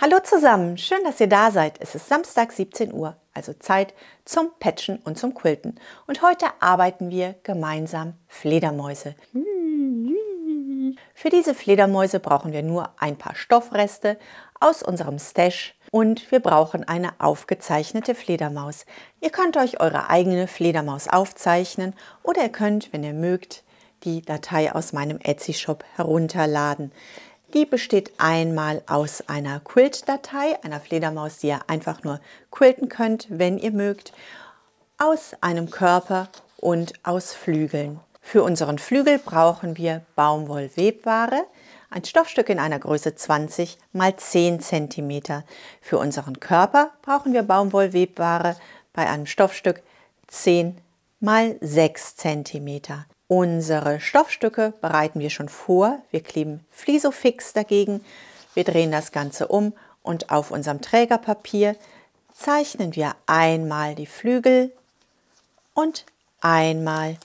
Hallo zusammen, schön, dass ihr da seid. Es ist Samstag 17 Uhr, also Zeit zum Patchen und zum Quilten. Und heute arbeiten wir gemeinsam Fledermäuse. Für diese Fledermäuse brauchen wir nur ein paar Stoffreste aus unserem Stash und wir brauchen eine aufgezeichnete Fledermaus. Ihr könnt euch eure eigene Fledermaus aufzeichnen oder ihr könnt, wenn ihr mögt, die Datei aus meinem Etsy-Shop herunterladen. Die besteht einmal aus einer Quilt-Datei, einer Fledermaus, die ihr einfach nur quilten könnt, wenn ihr mögt, aus einem Körper und aus Flügeln. Für unseren Flügel brauchen wir Baumwollwebware, ein Stoffstück in einer Größe 20 x 10 cm. Für unseren Körper brauchen wir Baumwollwebware bei einem Stoffstück 10 x 6 cm. Unsere Stoffstücke bereiten wir schon vor. Wir kleben Flisofix dagegen. Wir drehen das Ganze um und auf unserem Trägerpapier zeichnen wir einmal die Flügel und einmal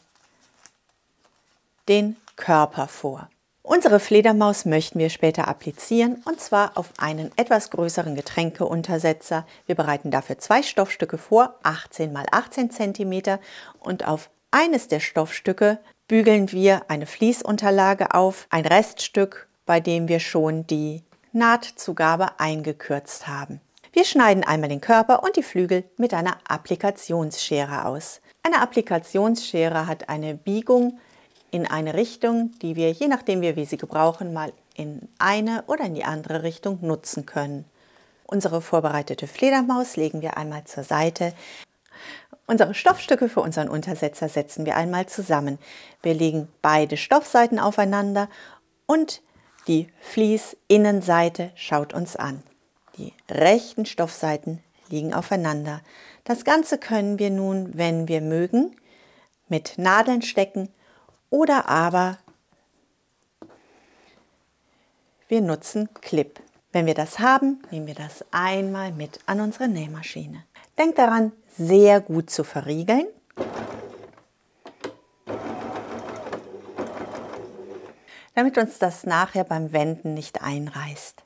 den Körper vor. Unsere Fledermaus möchten wir später applizieren und zwar auf einen etwas größeren Getränkeuntersetzer. Wir bereiten dafür 2 Stoffstücke vor, 18 x 18 cm und auf eines der Stoffstücke bügeln wir eine Fließunterlage auf, ein Reststück, bei dem wir schon die Nahtzugabe eingekürzt haben. Wir schneiden einmal den Körper und die Flügel mit einer Applikationsschere aus. Eine Applikationsschere hat eine Biegung in eine Richtung, die wir, je nachdem wie wir sie gebrauchen, mal in eine oder in die andere Richtung nutzen können. Unsere vorbereitete Fledermaus legen wir einmal zur Seite. Unsere Stoffstücke für unseren Untersetzer setzen wir einmal zusammen. Wir legen beide Stoffseiten aufeinander und die Fließinnenseite schaut uns an. Die rechten Stoffseiten liegen aufeinander. Das Ganze können wir nun, wenn wir mögen, mit Nadeln stecken oder aber wir nutzen Clip. Wenn wir das haben, nehmen wir das einmal mit an unsere Nähmaschine. Denkt daran, sehr gut zu verriegeln. Damit uns das nachher beim Wenden nicht einreißt.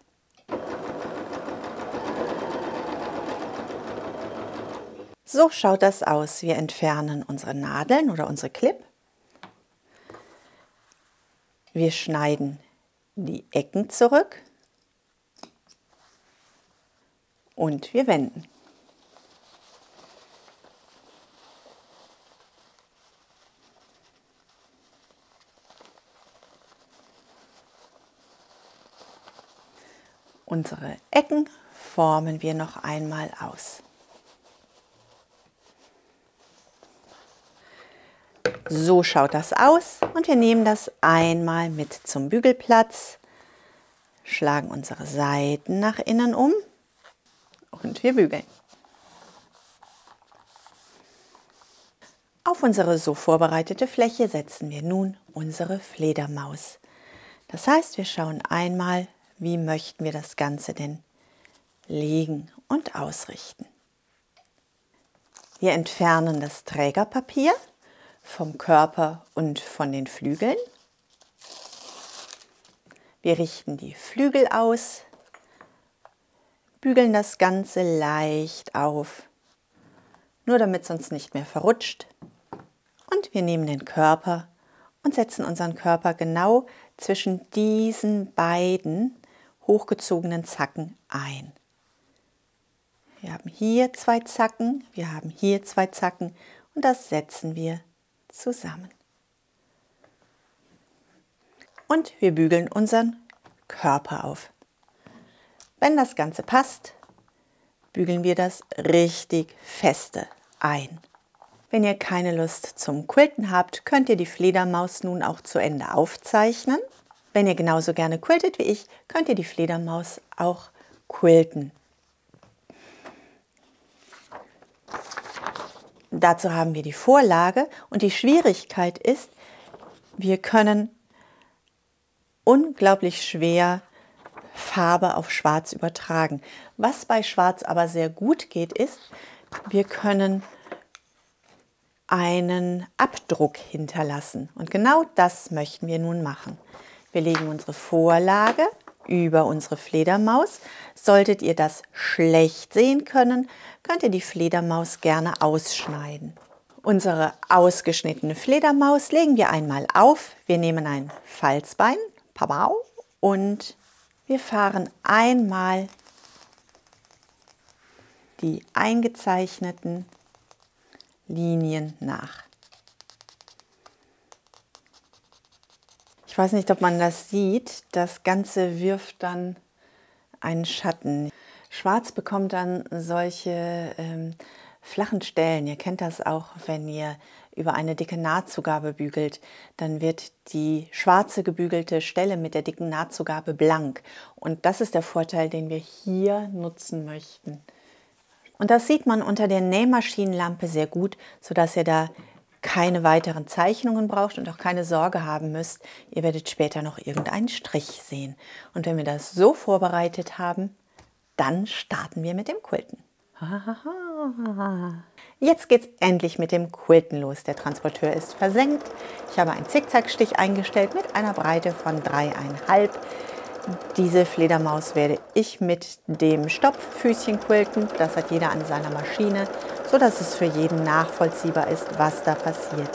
So schaut das aus. Wir entfernen unsere Nadeln oder unsere Clip. Wir schneiden die Ecken zurück und wir wenden. Unsere Ecken formen wir noch einmal aus. So schaut das aus und wir nehmen das einmal mit zum Bügelplatz, schlagen unsere Seiten nach innen um und wir bügeln. Auf unsere so vorbereitete Fläche setzen wir nun unsere Fledermaus. Das heißt, wir schauen einmal, wie möchten wir das Ganze denn legen und ausrichten. Wir entfernen das Trägerpapier vom Körper und von den Flügeln. Wir richten die Flügel aus, bügeln das Ganze leicht auf, nur damit es uns nicht mehr verrutscht. Und wir nehmen den Körper und setzen unseren Körper genau zwischen diesen beiden hochgezogenen Zacken ein. Wir haben hier 2 Zacken, wir haben hier 2 Zacken und das setzen wir zusammen. Und wir bügeln unseren Körper auf. Wenn das Ganze passt, bügeln wir das richtig feste ein. Wenn ihr keine Lust zum Quilten habt, könnt ihr die Fledermaus nun auch zu Ende aufzeichnen. Wenn ihr genauso gerne quiltet wie ich, könnt ihr die Fledermaus auch quilten. Dazu haben wir die Vorlage und die Schwierigkeit ist, wir können unglaublich schwer Farbe auf Schwarz übertragen. Was bei Schwarz aber sehr gut geht, ist, wir können einen Abdruck hinterlassen. Und genau das möchten wir nun machen. Wir legen unsere Vorlage über unsere Fledermaus. Solltet ihr das schlecht sehen können, könnt ihr die Fledermaus gerne ausschneiden. Unsere ausgeschnittene Fledermaus legen wir einmal auf. Wir nehmen ein Falzbein und wir fahren einmal die eingezeichneten Linien nach. Ich weiß nicht, ob man das sieht. Das Ganze wirft dann einen Schatten. Schwarz bekommt dann solche flachen Stellen. Ihr kennt das auch, wenn ihr über eine dicke Nahtzugabe bügelt. Dann wird die schwarze gebügelte Stelle mit der dicken Nahtzugabe blank. Und das ist der Vorteil, den wir hier nutzen möchten. Und das sieht man unter der Nähmaschinenlampe sehr gut, sodass ihr da keine weiteren Zeichnungen braucht und auch keine Sorge haben müsst. Ihr werdet später noch irgendeinen Strich sehen. Und wenn wir das so vorbereitet haben, dann starten wir mit dem Quilten. Jetzt geht es endlich mit dem Quilten los. Der Transporteur ist versenkt. Ich habe einen Zickzackstich eingestellt mit einer Breite von 3,5. Diese Fledermaus werde ich mit dem Stopffüßchen quilten. Das hat jeder an seiner Maschine, so dass es für jeden nachvollziehbar ist, was da passiert.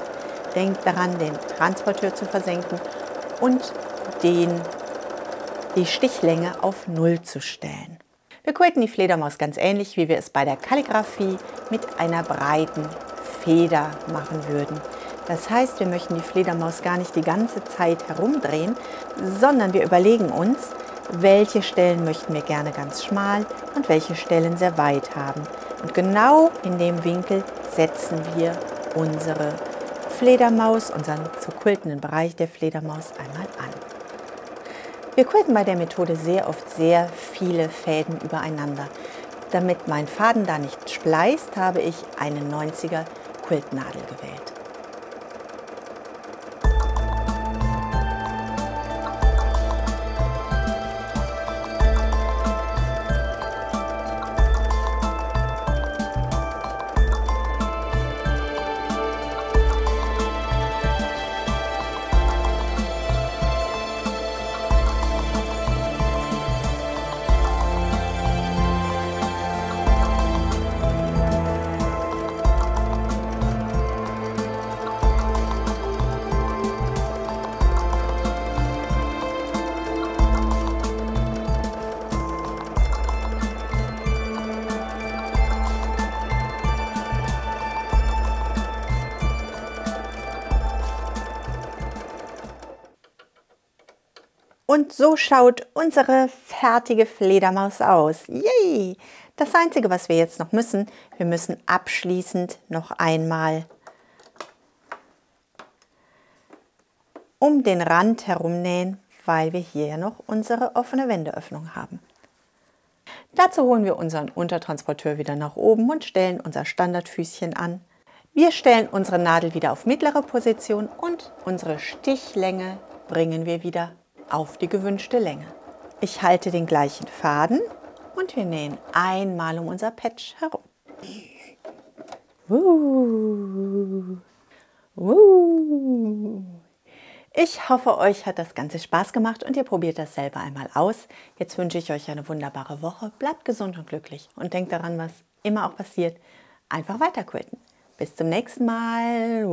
Denkt daran, den Transporteur zu versenken und die Stichlänge auf 0 zu stellen. Wir quilten die Fledermaus ganz ähnlich, wie wir es bei der Kalligraphie mit einer breiten Feder machen würden. Das heißt, wir möchten die Fledermaus gar nicht die ganze Zeit herumdrehen, sondern wir überlegen uns, welche Stellen möchten wir gerne ganz schmal und welche Stellen sehr weit haben. Und genau in dem Winkel setzen wir unsere Fledermaus, unseren zu quiltenden Bereich der Fledermaus einmal an. Wir quilten bei der Methode sehr oft sehr viele Fäden übereinander. Damit mein Faden da nicht spleißt, habe ich eine 90er Quiltnadel gewählt. Und so schaut unsere fertige Fledermaus aus. Yay! Das Einzige, was wir jetzt noch müssen, wir müssen abschließend noch einmal um den Rand herumnähen, weil wir hier ja noch unsere offene Wendeöffnung haben. Dazu holen wir unseren Untertransporteur wieder nach oben und stellen unser Standardfüßchen an. Wir stellen unsere Nadel wieder auf mittlere Position und unsere Stichlänge bringen wir wieder auf die gewünschte Länge. Ich halte den gleichen Faden und wir nähen einmal um unser Patch herum. Ich hoffe, euch hat das Ganze Spaß gemacht und ihr probiert das selber einmal aus. Jetzt wünsche ich euch eine wunderbare Woche. Bleibt gesund und glücklich und denkt daran, was immer auch passiert, einfach weiter quilten. Bis zum nächsten Mal.